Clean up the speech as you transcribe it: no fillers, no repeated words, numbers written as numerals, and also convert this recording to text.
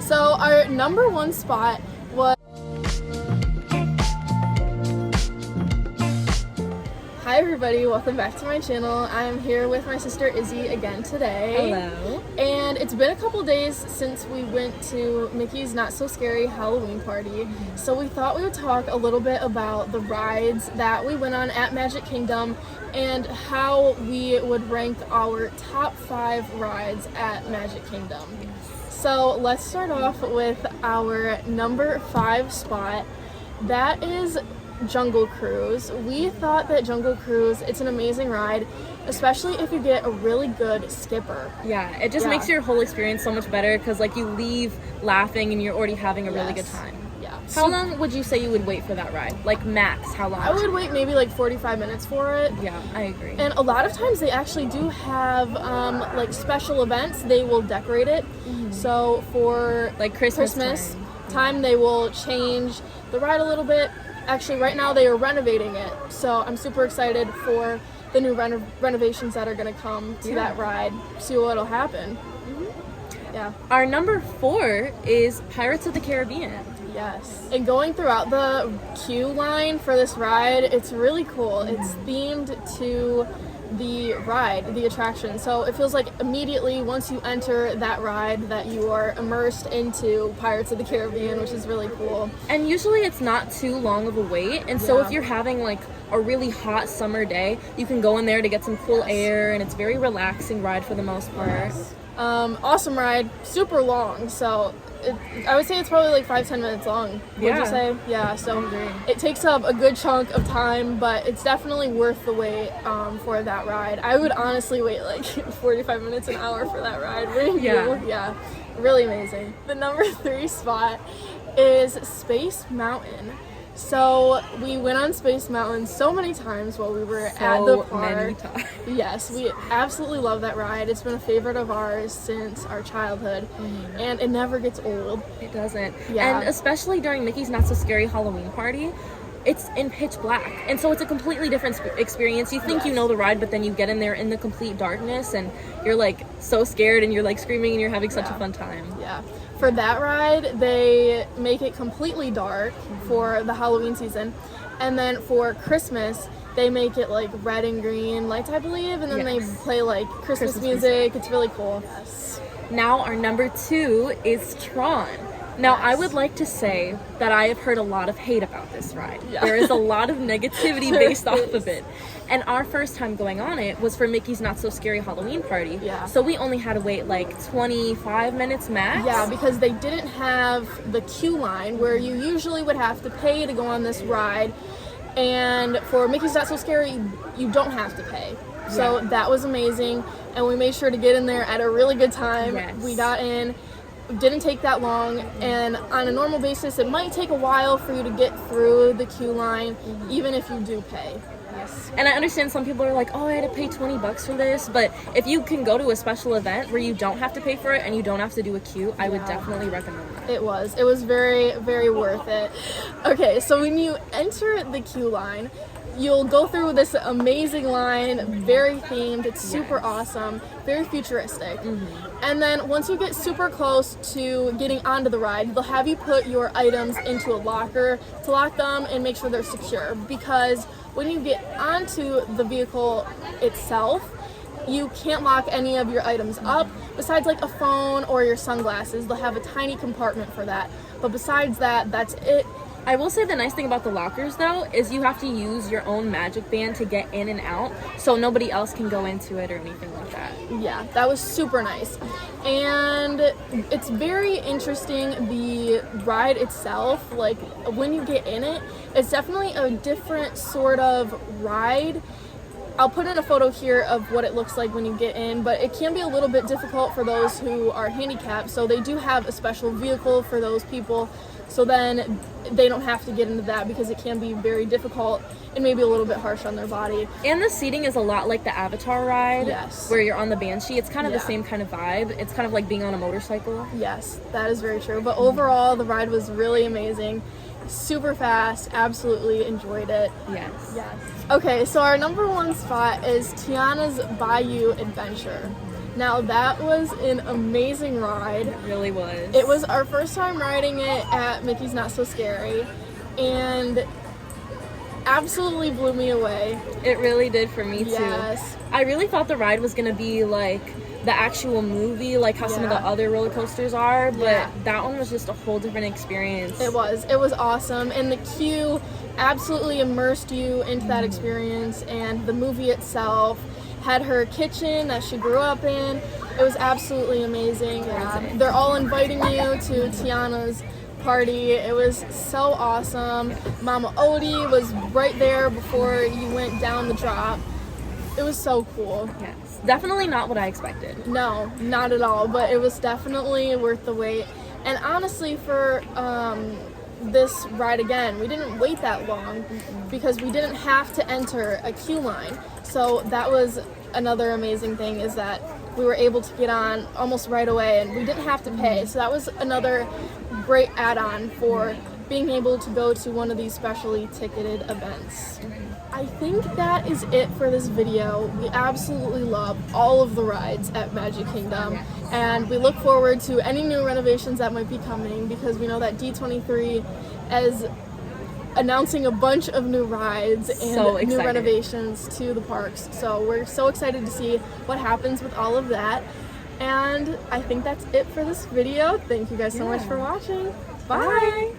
So our number one spot was... Hi everybody, welcome back to my channel. I'm here with my sister Izzy again today. Hello. And it's been a couple days since we went to Mickey's Not So Scary Halloween Party. So we thought we would talk a little bit about the rides that we went on at Magic Kingdom and how we would rank our top 5 rides at Magic Kingdom. So let's start off with our number 5 spot. That is Jungle Cruise. We thought that Jungle Cruise, it's an amazing ride, especially if you get a really good skipper. Yeah, it just makes your whole experience so much better because like you leave laughing and you're already having a really good time. Yeah. How long would you say you would wait for that ride? Like max, how long? I would wait maybe like 45 minutes for it. Yeah, I agree. And a lot of times they actually do have like special events. They will decorate it. So for like Christmas time, they will change the ride a little bit. Actually, right now they are renovating it, so I'm super excited for the new renovations that are going to come to that ride. See what'll happen. Yeah. Our number 4 is Pirates of the Caribbean. Yes. And going throughout the queue line for this ride, it's really cool. It's themed to the ride, the attraction. So it feels like immediately once you enter that ride that you are immersed into Pirates of the Caribbean, which is really cool. And usually it's not too long of a wait. And so if you're having like a really hot summer day, you can go in there to get some cool air, and it's very relaxing ride for the most part. Awesome ride, super long. So I would say it's probably like 5-10 minutes long. Would you say? Yeah, so it takes up a good chunk of time, but it's definitely worth the wait for that ride. I would honestly wait like 45 minutes, an hour for that ride. Wouldn't you? Yeah, really amazing. The number 3 spot is Space Mountain. So we went on Space Mountain so many times while we were at the park. Yes, we absolutely love that ride. It's been a favorite of ours since our childhood, and it never gets old. It doesn't. Yeah. And especially during Mickey's Not So Scary Halloween Party, it's in pitch black, and so it's a completely different experience. You think you know the ride, but then you get in there in the complete darkness and you're like so scared and you're like screaming and you're having such a fun time. Yeah. For that ride, they make it completely dark for the Halloween season, and then for Christmas they make it like red and green lights, I believe, and then they play like Christmas music. It's really cool. Now our number 2 is Tron. Now, I would like to say that I have heard a lot of hate about this ride. There is a lot of negativity based off of it. And our first time going on it was for Mickey's Not So Scary Halloween Party. So we only had to wait like 25 minutes max. Yeah, because they didn't have the queue line where you usually would have to pay to go on this ride. And for Mickey's Not So Scary, you don't have to pay. So that was amazing. And we made sure to get in there at a really good time. We got in. Didn't take that long, and on a normal basis it might take a while for you to get through the queue line, even if you do pay. And I understand some people are like, oh, I had to pay $20 for this, but if you can go to a special event where you don't have to pay for it and you don't have to do a queue, I would definitely recommend that. It was very, very worth it. Okay, so when you enter the queue line, you'll go through this amazing line, very themed, it's super awesome, very futuristic. And then once you get super close to getting onto the ride, they'll have you put your items into a locker to lock them and make sure they're secure, because when you get onto the vehicle itself, you can't lock any of your items up besides like a phone or your sunglasses. They'll have a tiny compartment for that, but besides that, that's it. I will say the nice thing about the lockers though is you have to use your own magic band to get in and out, so nobody else can go into it or anything like that. Yeah, that was super nice. And it's very interesting, the ride itself, like when you get in it, it's definitely a different sort of ride. I'll put in a photo here of what it looks like when you get in, but it can be a little bit difficult for those who are handicapped, so they do have a special vehicle for those people. So then they don't have to get into that because it can be very difficult and maybe a little bit harsh on their body. And the seating is a lot like the Avatar ride, where you're on the Banshee. It's kind of the same kind of vibe. It's kind of like being on a motorcycle. Yes, that is very true. But overall, the ride was really amazing. Super fast, absolutely enjoyed it. Yes. Okay, so our number 1 spot is Tiana's Bayou Adventure. Now that was an amazing ride. It really was. It was our first time riding it at Mickey's Not So Scary, and absolutely blew me away. It really did for me too. Yes. I really thought the ride was gonna be like the actual movie, like how some of the other roller coasters are, but that one was just a whole different experience. It was awesome, and the queue absolutely immersed you into that experience, and the movie itself had her kitchen that she grew up in. It was absolutely amazing. They're all inviting you to Tiana's party. It was so awesome. Mama Odie was right there before you went down the drop. It was so cool. Yes, definitely not what I expected. No, not at all, but it was definitely worth the wait. And honestly, for this ride again, we didn't wait that long because we didn't have to enter a queue line. So that was another amazing thing, is that we were able to get on almost right away and we didn't have to pay. So that was another great add-on for being able to go to one of these specially ticketed events. I think that is it for this video. We absolutely love all of the rides at Magic Kingdom, and we look forward to any new renovations that might be coming, because we know that D23 is announcing a bunch of new rides and new renovations to the parks. So we're so excited to see what happens with all of that. And I think that's it for this video. Thank you guys so much for watching. Bye!